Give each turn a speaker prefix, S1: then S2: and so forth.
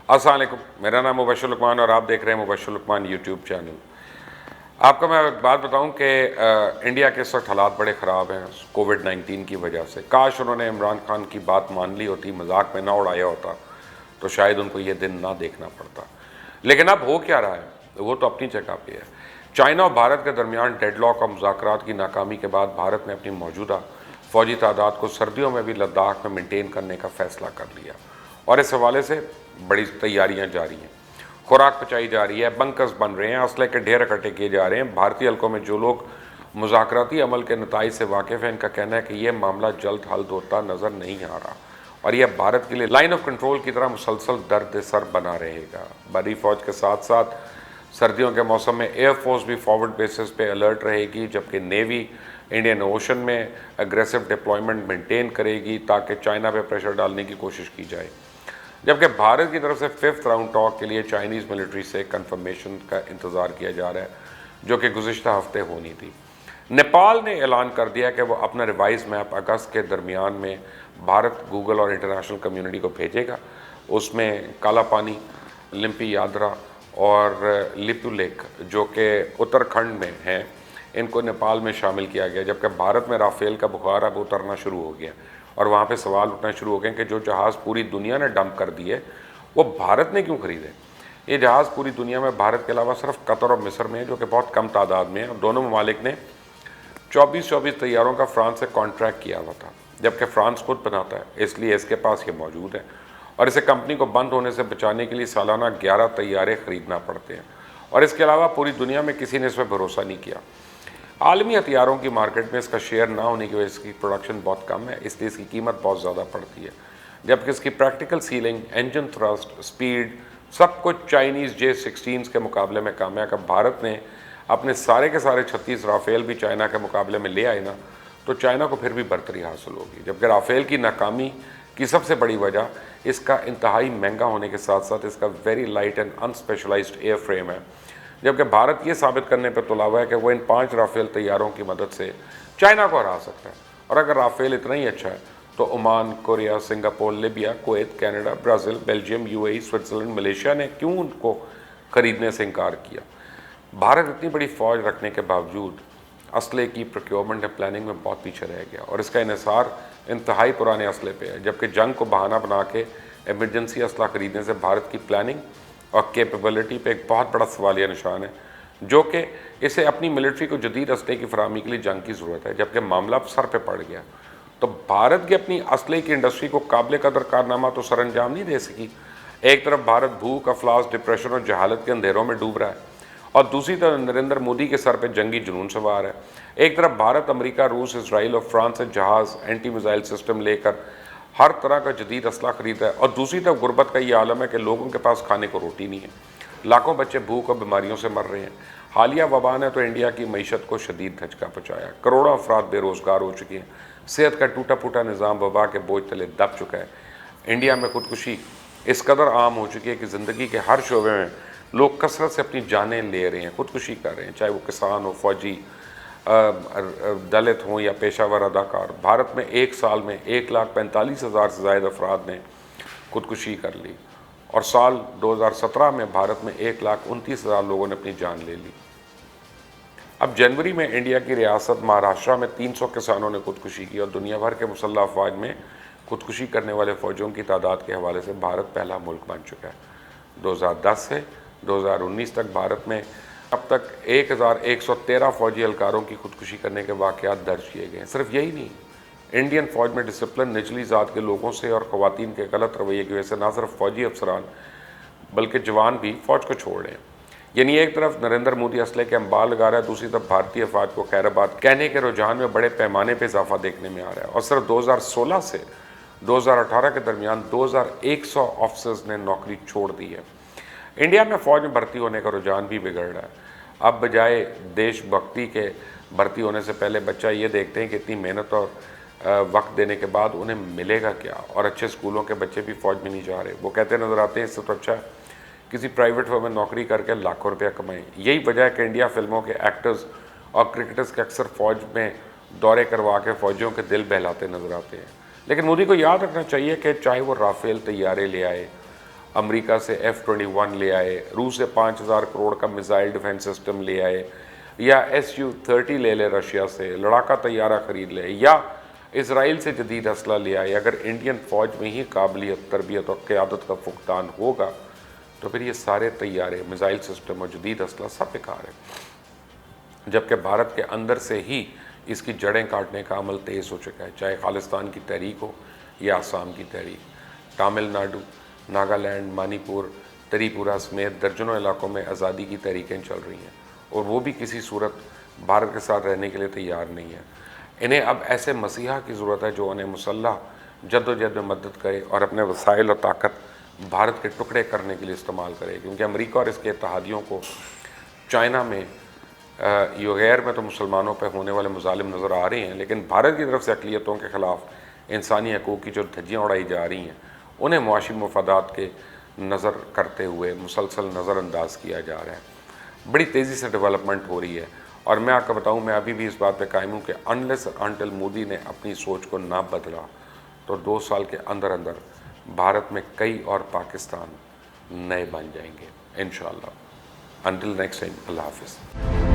S1: अस्सलाम वालेकुम, मेरा नाम मुबश्शिर लुकमान और आप देख रहे हैं मुबश्शिर लुकमान यूट्यूब चैनल। आपको मैं एक बात बताऊं कि इंडिया के इस वक्त हालात बड़े ख़राब हैं कोविड-19 की वजह से। काश उन्होंने इमरान खान की बात मान ली होती, मजाक में ना उड़ाया होता, तो शायद उनको ये दिन ना देखना पड़ता। लेकिन अब हो क्या रहा है, वो तो अपनी जगह पे है। चाइना और भारत के दरमियान डेडलॉक और मुज़ाकरात की नाकामी के बाद भारत ने अपनी मौजूदा फ़ौजी तादाद को सर्दियों में भी लद्दाख में मेनटेन करने का फ़ैसला कर लिया और इस हवाले से बड़ी तैयारियां जारी हैं। खुराक पहुँचाई जा रही है, बंकर्स बन रहे हैं, असले के ढेर इकट्ठे किए जा रहे हैं। भारतीय हल्कों में जो लोग मुज़ाकराती अमल के नताइज से वाकिफ़ हैं, इनका कहना है कि यह मामला जल्द हल होता नज़र नहीं आ रहा और यह भारत के लिए लाइन ऑफ कंट्रोल की तरह मुसलसल दर्द सर बना रहेगा। बड़ी फ़ौज के साथ साथ सर्दियों के मौसम में एयरफोर्स भी फॉरवर्ड बेसिस पे अलर्ट रहेगी, जबकि नेवी इंडियन ओशन में एग्रेसिव डिप्लॉयमेंट मेंटेन करेगी ताकि चाइना पे प्रेशर डालने की कोशिश की जाए। जबकि भारत की तरफ से 5th राउंड टॉक के लिए चाइनीज़ मिलिट्री से कंफर्मेशन का इंतज़ार किया जा रहा है, जो कि गुज़िश्ता हफ्ते होनी थी। नेपाल ने ऐलान कर दिया कि वो अपना रिवाइज मैप अगस्त के दरमियान में भारत, गूगल और इंटरनेशनल कम्युनिटी को भेजेगा। उसमें काला पानी, लिम्पी यादरा और लिपुलेख जो कि उत्तराखंड में हैं, इनको नेपाल में शामिल किया गया। जबकि भारत में राफेल का बुखार अब उतरना शुरू हो गया और वहाँ पे सवाल उठना शुरू हो गए कि जो जहाज़ पूरी दुनिया ने डंप कर दिए वो भारत ने क्यों ख़रीदे। ये जहाज़ पूरी दुनिया में भारत के अलावा सिर्फ कतर और मिस्र में है, जो कि बहुत कम तादाद में है। और दोनों ममालिक ने 24 तैयारों का फ्रांस से कॉन्ट्रैक्ट किया हुआ था, जबकि फ्रांस खुद बनाता है, इसलिए इसके पास ये मौजूद है और इसे कंपनी को बंद होने से बचाने के लिए सालाना 11 तैयारे ख़रीदना पड़ते हैं और इसके अलावा पूरी दुनिया में किसी ने इस पर भरोसा नहीं किया। आलमी हथियारों की मार्केट में इसका शेयर ना होने की वजह से इसकी प्रोडक्शन बहुत कम है, इसलिए इसकी कीमत बहुत ज़्यादा पड़ती है। जबकि इसकी practical ceiling, engine thrust, speed सब कुछ चाइनीज़ J-16 के मुकाबले में कम है। अगर भारत ने अपने सारे के सारे 36 राफेल भी चाइना के मुकाबले में ले आए ना, तो चाइना को फिर भी बरतरी हासिल होगी। जबकि राफेल की नाकामी की सबसे बड़ी वजह इसका इंतहाई महंगा होने के साथ साथ इसका very light and unspecialised airframe है। जबकि भारत ये साबित करने पर तुला हुआ है कि वो इन 5 राफेल तैयारों की मदद से चाइना को हरा सकता है। और अगर राफेल इतना ही अच्छा है तो Oman, Korea, Singapore, Libya, Kuwait, Canada, Brazil, Belgium, UAE, Switzerland, Malaysia ने क्यों उनको ख़रीदने से इनकार किया। भारत इतनी बड़ी फ़ौज रखने के बावजूद असले की प्रोक्योरमेंट एंड प्लानिंग में बहुत पीछे रह गया और इसका इन्हिसार इंतहाई पुराने असले पे है। जबकि जंग को बहाना बना के एमरजेंसी असला ख़रीदने से भारत की प्लानिंग और कैपेबिलिटी पे एक बहुत बड़ा सवालिया निशान है, जो कि इसे अपनी मिलिट्री को जदीद असले की फराहमी के लिए जंग की ज़रूरत है। जबकि मामला अब सर पे पड़ गया तो भारत की अपनी असले की इंडस्ट्री को काबिल कदर कारनामा तो सर अंजाम नहीं दे सकी। एक तरफ भारत भूख, अफलास, डिप्रेशन और जहालत के अंधेरों में डूब रहा है और दूसरी तरफ नरेंद्र मोदी के सर पे जंगी जुनून सवार है। एक तरफ भारत अमेरिका, रूस, इसराइल और फ्रांस से जहाज़, एंटी मिसाइल सिस्टम लेकर हर तरह का जदीद असला खरीदा है और दूसरी तरफ गुर्बत का ये आलम है कि लोगों के पास खाने को रोटी नहीं है। लाखों बच्चे भूख और बीमारियों से मर रहे हैं। हालिया वबा ने तो इंडिया की मीशत को शदीद धचका पहुँचाया। करोड़ों अफराद बेरोज़गार हो चुके हैं। सेहत का टूटा फूटा निज़ाम वबा के बोझ तले दब चुका है। इंडिया में खुदकुशी इस कदर आम हो चुकी है कि ज़िंदगी के हर शोबे में लोग कसरत से अपनी जानें ले रहे हैं, खुदकुशी कर रहे हैं, चाहे वो किसान हो, फौजी, दलित हों या पेशावर अदाकार। भारत में एक साल में 1,45,000 से ज़ायद अफराद ने खुदकुशी कर ली और साल 2017 में भारत में 1,29,000 लोगों ने अपनी जान ले ली। अब जनवरी में इंडिया की रियासत महाराष्ट्र में 300 किसानों ने खुदकुशी की और दुनिया भर के मुसल्लह अफवाज में खुदकुशी करने वाले फ़ौजियों की तादाद के हवाले से भारत पहला मुल्क बन चुका है। 2010 से 2019 तक भारत में अब तक 1,113 फ़ौजी एहलकारों की खुदकुशी करने के वाक़यात दर्ज किए गए हैं। सिर्फ यही नहीं, इंडियन फ़ौज में डिसिप्लिन, निचली ज़ात के लोगों से और ख़वातीन के गलत रवैये की वजह से ना सिर्फ फ़ौजी अफसरान बल्कि जवान भी फ़ौज को छोड़ रहे हैं। यानी एक तरफ नरेंद्र मोदी असले के अंबार लगा रहा है, दूसरी तरफ भारतीय फ़ौज को खैराबाद कहने के रुझान में बड़े पैमाने पर इजाफा देखने में आ रहा है। और सिर्फ 2016 से 2018 के दरमियान 2,100 ऑफिसर्स ने नौकरी छोड़ दी है। इंडिया में फ़ौज में भर्ती होने का रुझान भी बिगड़ रहा है। अब बजाय देशभक्ति के भर्ती होने से पहले बच्चा ये देखते हैं कि इतनी मेहनत और वक्त देने के बाद उन्हें मिलेगा क्या, और अच्छे स्कूलों के बच्चे भी फ़ौज में नहीं जा रहे। वो कहते नज़र आते हैं इससे तो अच्छा किसी प्राइवेट फर्म में नौकरी करके लाखों रुपया कमाएं। यही वजह है कि इंडिया फिल्मों के एक्टर्स और क्रिकेटर्स के अक्सर फ़ौज में दौरे करवा के फ़ौजियों के दिल बहलाते नज़र आते हैं। लेकिन मोदी को याद रखना चाहिए कि चाहे वो राफेल तैयारे ले आए, अमेरिका से F-21 ले आए, रूस से 5,000 करोड़ का मिसाइल डिफेंस सिस्टम ले आए, या Su-30 ले ले रशिया से, लड़ाका तैयारा खरीद ले, या इसराइल से जदीद असला ले आए, अगर इंडियन फ़ौज में ही काबिलियत, तरबियत और क़यादत का फुकदान होगा तो फिर ये सारे तैयारे, मिसाइल सिस्टम और जदीद असला सब बेकार है। जबकि भारत के अंदर से ही इसकी जड़ें काटने का अमल तेज़ हो चुका है, चाहे खालिस्तान की तहरीक हो या आसाम की तहरीक। तमिलनाडु, नागालैंड, मणिपुर, त्रिपुरा समेत दर्जनों इलाकों में आज़ादी की तहरीकें चल रही हैं और वो भी किसी सूरत भारत के साथ रहने के लिए तैयार नहीं है। इन्हें अब ऐसे मसीहा की ज़रूरत है जो उन्हें मुसल्लह जद्दोजहद में मदद करे और अपने वसाइल और ताकत भारत के टुकड़े करने के लिए इस्तेमाल करे, क्योंकि अमेरिका और इसके इत्तेहादियों को चाइना में गैर में तो मुसलमानों पर होने वाले मुजालिम नज़र आ रहे हैं, लेकिन भारत की तरफ से अक़लियतों के ख़िलाफ़ इंसानी हकूक़ की जो धज्जियाँ उड़ाई जा रही हैं उन्हें मुआशी मफादात के नज़र करते हुए मुसलसल नज़रअंदाज किया जा रहा है। बड़ी तेज़ी से डेवलपमेंट हो रही है और मैं आपको बताऊं, मैं अभी भी इस बात पे कायम हूँ कि अनलेस अनटिल मोदी ने अपनी सोच को ना बदला तो 2 साल के अंदर अंदर भारत में कई और पाकिस्तान नए बन जाएंगे इंशाअल्लाह। अनटिल नेक्स्ट टाइम, अल्लाह हाफ़िज़।